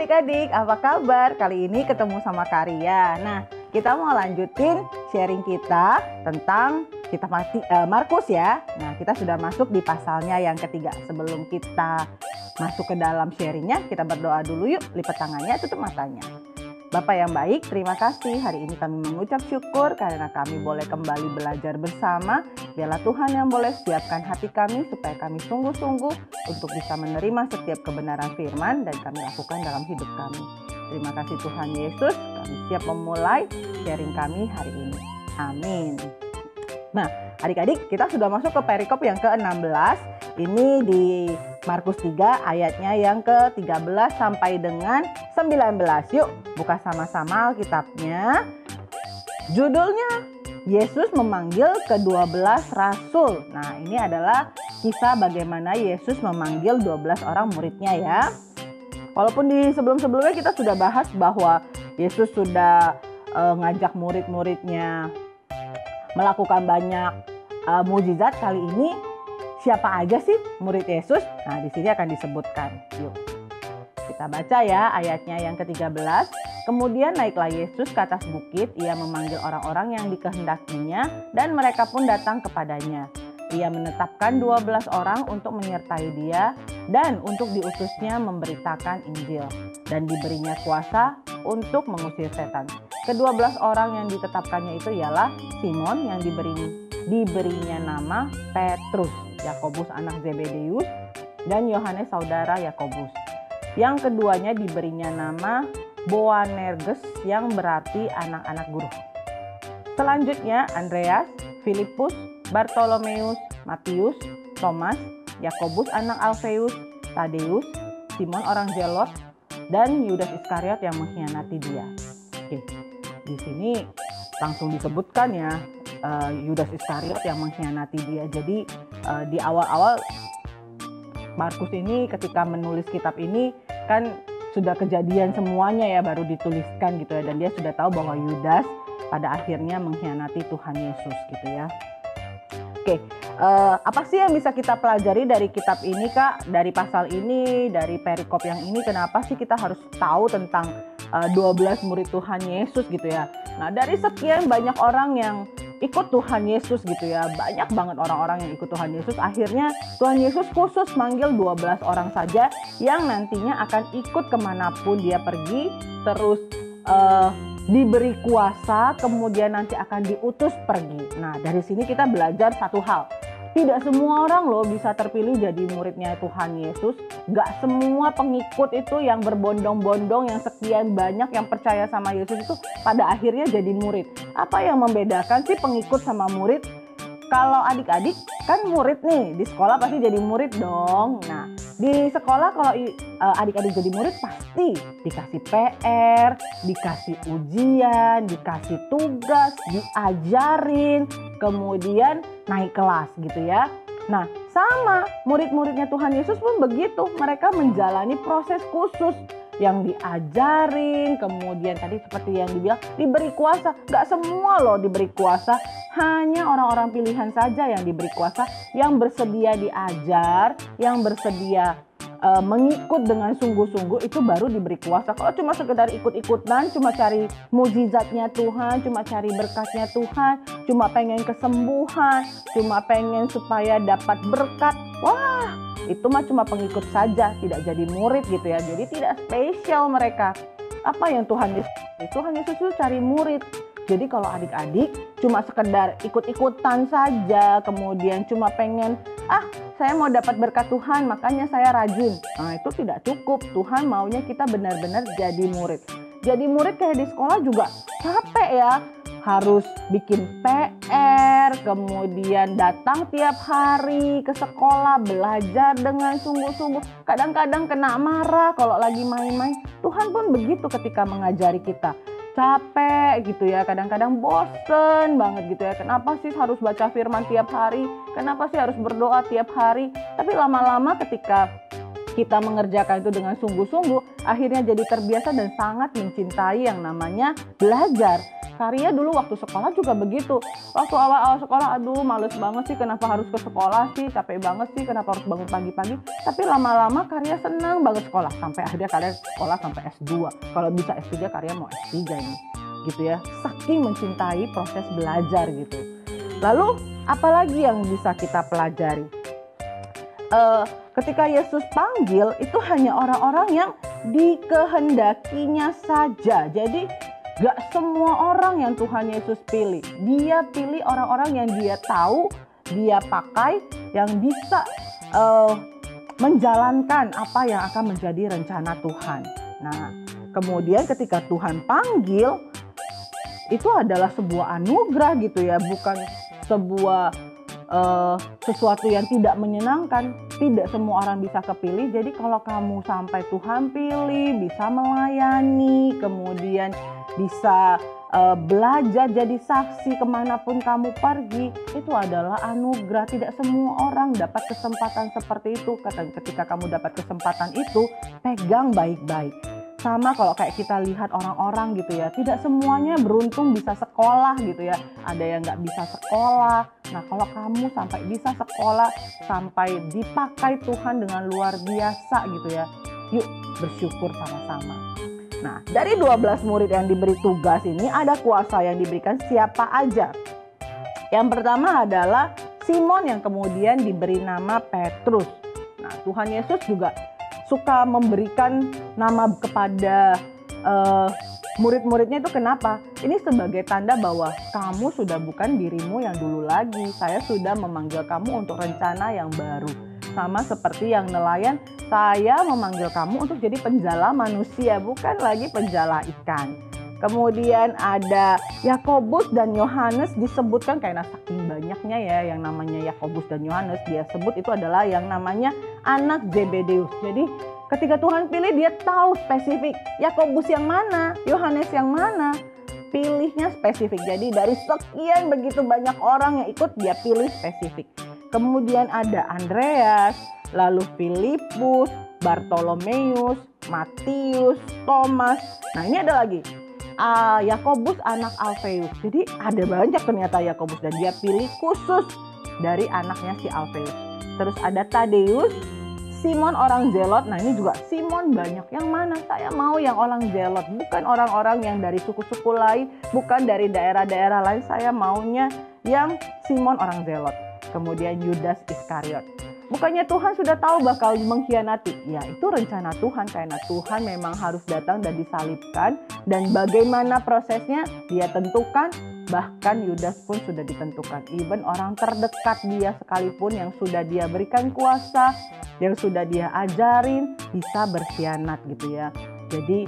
adik-adik, apa kabar? Kali ini ketemu sama Karya. Nah, kita mau lanjutin sharing kita tentang kitab Markus ya. Nah, kita sudah masuk di pasalnya yang ketiga. Sebelum kita masuk ke dalam sharingnya, kita berdoa dulu yuk. Lipat tangannya, tutup matanya. Bapak yang baik, terima kasih. Hari ini kami mengucap syukur karena kami boleh kembali belajar bersama. Biarlah Tuhan yang boleh siapkan hati kami supaya kami sungguh-sungguh untuk bisa menerima setiap kebenaran firman dan kami lakukan dalam hidup kami. Terima kasih Tuhan Yesus, kami siap memulai sharing kami hari ini. Amin. Nah, adik-adik, kita sudah masuk ke perikop yang ke-16. Ini di Markus 3 ayatnya yang ke-13 sampai dengan 19. Yuk, buka sama-sama Alkitabnya. Judulnya Yesus memanggil ke-12 rasul. Nah, ini adalah kisah bagaimana Yesus memanggil 12 orang muridnya ya. Walaupun di sebelum-sebelumnya kita sudah bahas bahwa Yesus sudah ngajak murid-muridnya melakukan banyak mukjizat, kali ini siapa aja sih murid Yesus? Nah, di sini akan disebutkan. Yuk, kita baca ya ayatnya yang ke-13. Kemudian naiklah Yesus ke atas bukit, ia memanggil orang-orang yang dikehendakinya dan mereka pun datang kepadanya. Ia menetapkan 12 orang untuk menyertai dia dan untuk diutusnya memberitakan Injil dan diberinya kuasa untuk mengusir setan. Ke-12 orang yang ditetapkannya itu ialah Simon yang diberinya nama Petrus, Yakobus anak Zebedeus, dan Yohanes saudara Yakobus. Yang keduanya diberinya nama Boanerges yang berarti anak-anak guru. Selanjutnya Andreas, Filipus, Bartolomeus, Matius, Thomas, Yakobus anak Alfeus, Tadeus, Simon orang Zelot, dan Yudas Iskariot yang mengkhianati dia. Oke, di sini langsung disebutkan ya Yudas Iskariot yang mengkhianati dia. Jadi di awal-awal Markus ini ketika menulis kitab ini kan sudah kejadian semuanya ya, baru dituliskan gitu ya, dan dia sudah tahu bahwa Yudas pada akhirnya mengkhianati Tuhan Yesus gitu ya. Oke, apa sih yang bisa kita pelajari dari kitab ini Kak? Dari pasal ini, dari perikop yang ini, kenapa sih kita harus tahu tentang 12 murid Tuhan Yesus gitu ya? Nah, dari sekian banyak orang yang ikut Tuhan Yesus gitu ya, banyak banget orang-orang yang ikut Tuhan Yesus. Akhirnya Tuhan Yesus khusus manggil 12 orang saja yang nantinya akan ikut kemanapun dia pergi, terus diberi kuasa, kemudian nanti akan diutus pergi. Nah, dari sini kita belajar satu hal. Tidak semua orang loh bisa terpilih jadi muridnya Tuhan Yesus. Gak semua pengikut itu yang berbondong-bondong, yang sekian banyak yang percaya sama Yesus itu pada akhirnya jadi murid. Apa yang membedakan sih pengikut sama murid? Kalau adik-adik kan murid nih, di sekolah pasti jadi murid dong. Nah, di sekolah kalau adik-adik jadi murid pasti dikasih PR, dikasih ujian, dikasih tugas, diajarin, kemudian naik kelas gitu ya. Nah, sama murid-muridnya Tuhan Yesus pun begitu. Mereka menjalani proses khusus yang diajarin, kemudian tadi seperti yang dibilang diberi kuasa. Gak semua loh diberi kuasa, hanya orang-orang pilihan saja yang diberi kuasa, yang bersedia diajar, yang bersedia mengikut dengan sungguh-sungguh, itu baru diberi kuasa. Kalau cuma sekedar ikut-ikutan, cuma cari mukjizatnya Tuhan, cuma cari berkatnya Tuhan, cuma pengen kesembuhan, cuma pengen supaya dapat berkat, wah itu mah cuma pengikut saja, tidak jadi murid gitu ya. Jadi tidak spesial mereka. Apa yang Tuhan Yesus itu cari murid. Jadi kalau adik-adik cuma sekedar ikut-ikutan saja, kemudian cuma pengen, saya mau dapat berkat Tuhan makanya saya rajin. Nah, itu tidak cukup. Tuhan maunya kita benar-benar jadi murid. Jadi murid kayak di sekolah juga capek ya. Harus bikin PR, kemudian datang tiap hari ke sekolah, belajar dengan sungguh-sungguh. Kadang-kadang kena marah kalau lagi main-main. Tuhan pun begitu ketika mengajari kita. Capek gitu ya, kadang-kadang bosen banget gitu ya. Kenapa sih harus baca firman tiap hari? Kenapa sih harus berdoa tiap hari? Tapi lama-lama ketika kita mengerjakan itu dengan sungguh-sungguh, akhirnya jadi terbiasa dan sangat mencintai yang namanya belajar. Karya dulu waktu sekolah juga begitu. Waktu awal-awal sekolah, aduh males banget sih, kenapa harus ke sekolah sih, capek banget sih, kenapa harus bangun pagi-pagi. Tapi lama-lama Karya senang banget sekolah, sampai akhirnya Karya sekolah sampai S2. Kalau bisa S3, Karya mau S3 ini, gitu ya. Saking mencintai proses belajar gitu. Lalu apalagi yang bisa kita pelajari? Ketika Yesus panggil, itu hanya orang-orang yang dikehendakinya saja. Jadi gak semua orang yang Tuhan Yesus pilih. Dia pilih orang-orang yang dia tahu, dia pakai, yang bisa menjalankan apa yang akan menjadi rencana Tuhan. Nah, kemudian ketika Tuhan panggil, itu adalah sebuah anugerah gitu ya, bukan sebuah sesuatu yang tidak menyenangkan. Tidak semua orang bisa kepilih. Jadi kalau kamu sampai Tuhan pilih, bisa melayani, kemudian bisa belajar jadi saksi kemanapun kamu pergi, itu adalah anugerah. Tidak semua orang dapat kesempatan seperti itu. Ketika kamu dapat kesempatan itu, pegang baik-baik. Sama kalau kayak kita lihat orang-orang gitu ya, tidak semuanya beruntung bisa sekolah gitu ya. Ada yang nggak bisa sekolah. Nah, kalau kamu sampai bisa sekolah, sampai dipakai Tuhan dengan luar biasa gitu ya, yuk bersyukur sama-sama. Nah, dari 12 murid yang diberi tugas ini, ada kuasa yang diberikan siapa aja. Yang pertama adalah Simon yang kemudian diberi nama Petrus. Nah, Tuhan Yesus juga suka memberikan nama kepada murid-muridnya itu kenapa? Ini sebagai tanda bahwa kamu sudah bukan dirimu yang dulu lagi. Saya sudah memanggil kamu untuk rencana yang baru. Sama seperti yang nelayan, saya memanggil kamu untuk jadi penjala manusia, bukan lagi penjala ikan. Kemudian ada Yakobus dan Yohanes disebutkan karena saking banyaknya ya yang namanya Yakobus dan Yohanes, dia sebut itu adalah yang namanya anak Zebedeus. Jadi ketika Tuhan pilih, dia tahu spesifik Yakobus yang mana, Yohanes yang mana. Pilihnya spesifik. Jadi dari sekian begitu banyak orang yang ikut, dia pilih spesifik. Kemudian ada Andreas, lalu Filipus, Bartolomeus, Matius, Thomas. Nah, ini ada lagi Yakobus anak Alfeus. Jadi ada banyak ternyata Yakobus, dan dia pilih khusus dari anaknya si Alfeus. Terus ada Tadeus, Simon orang Zelot. Nah, ini juga Simon banyak. Yang mana? Saya mau yang orang Zelot, bukan orang-orang yang dari suku-suku lain, bukan dari daerah-daerah lain. Saya maunya yang Simon orang Zelot. Kemudian Yudas Iskariot. Bukannya Tuhan sudah tahu bakal mengkhianati? Ya, itu rencana Tuhan, karena Tuhan memang harus datang dan disalibkan. Dan bagaimana prosesnya dia tentukan. Bahkan Yudas pun sudah ditentukan. Even orang terdekat dia sekalipun yang sudah dia berikan kuasa, yang sudah dia ajarin, bisa berkhianat gitu ya. Jadi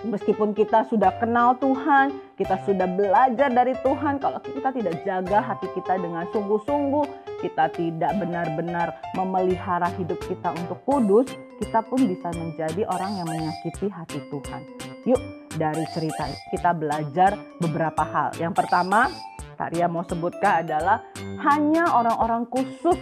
meskipun kita sudah kenal Tuhan, kita sudah belajar dari Tuhan, kalau kita tidak jaga hati kita dengan sungguh-sungguh, kita tidak benar-benar memelihara hidup kita untuk kudus, kita pun bisa menjadi orang yang menyakiti hati Tuhan. Yuk, dari cerita ini kita belajar beberapa hal. Yang pertama, Karya mau sebutkan adalah hanya orang-orang khusus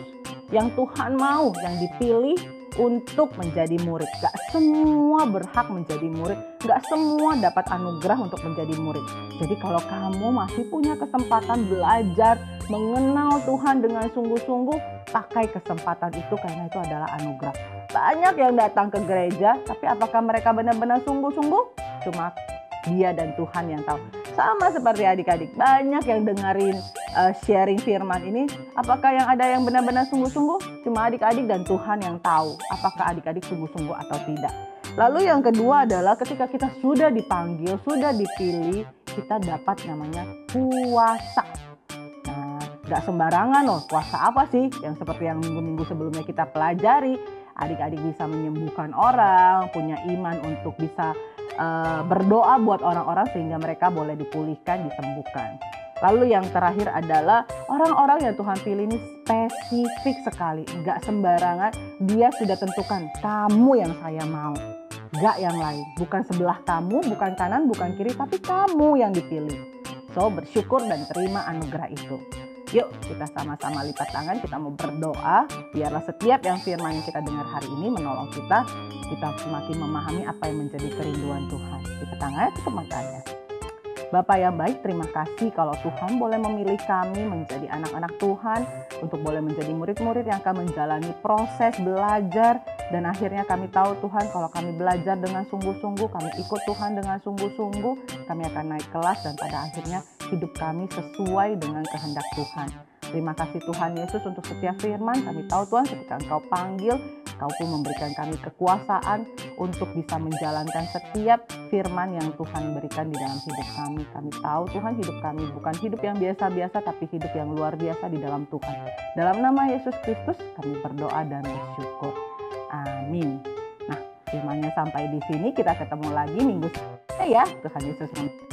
yang Tuhan mau, yang dipilih untuk menjadi murid. Gak semua berhak menjadi murid, gak semua dapat anugerah untuk menjadi murid. Jadi kalau kamu masih punya kesempatan belajar, mengenal Tuhan dengan sungguh-sungguh, pakai kesempatan itu karena itu adalah anugerah. Banyak yang datang ke gereja, tapi apakah mereka benar-benar sungguh-sungguh? Cuma dia dan Tuhan yang tahu. Sama seperti adik-adik, banyak yang dengerin sharing firman ini. Apakah yang ada yang benar-benar sungguh-sungguh? Cuma adik-adik dan Tuhan yang tahu apakah adik-adik sungguh-sungguh atau tidak. Lalu yang kedua adalah ketika kita sudah dipanggil, sudah dipilih, kita dapat namanya kuasa. Nah, gak sembarangan loh. Kuasa apa sih? Yang seperti yang minggu-minggu sebelumnya kita pelajari. Adik-adik bisa menyembuhkan orang, punya iman untuk bisa berdoa buat orang-orang sehingga mereka boleh dipulihkan, disembuhkan. Lalu yang terakhir adalah orang-orang yang Tuhan pilih ini spesifik sekali, nggak sembarangan. Dia sudah tentukan, kamu yang saya mau, nggak yang lain. Bukan sebelah kamu, bukan kanan, bukan kiri, tapi kamu yang dipilih. So, bersyukur dan terima anugerah itu. Yuk kita sama-sama lipat tangan, kita mau berdoa. Biarlah setiap yang firman yang kita dengar hari ini menolong kita semakin memahami apa yang menjadi kerinduan Tuhan. Lipat tangan, tutup matanya. Bapa yang baik, terima kasih kalau Tuhan boleh memilih kami menjadi anak-anak Tuhan, untuk boleh menjadi murid-murid yang akan menjalani proses belajar, dan akhirnya kami tahu Tuhan kalau kami belajar dengan sungguh-sungguh, kami ikut Tuhan dengan sungguh-sungguh, kami akan naik kelas dan pada akhirnya hidup kami sesuai dengan kehendak Tuhan. Terima kasih Tuhan Yesus untuk setiap firman. Kami tahu Tuhan ketika Engkau panggil, Engkau pun memberikan kami kekuasaan untuk bisa menjalankan setiap firman yang Tuhan berikan di dalam hidup kami. Kami tahu Tuhan hidup kami bukan hidup yang biasa-biasa, tapi hidup yang luar biasa di dalam Tuhan. Dalam nama Yesus Kristus kami berdoa dan bersyukur. Amin. Nah, firmannya sampai di sini, kita ketemu lagi minggu depan ya. Tuhan Yesus memberkati.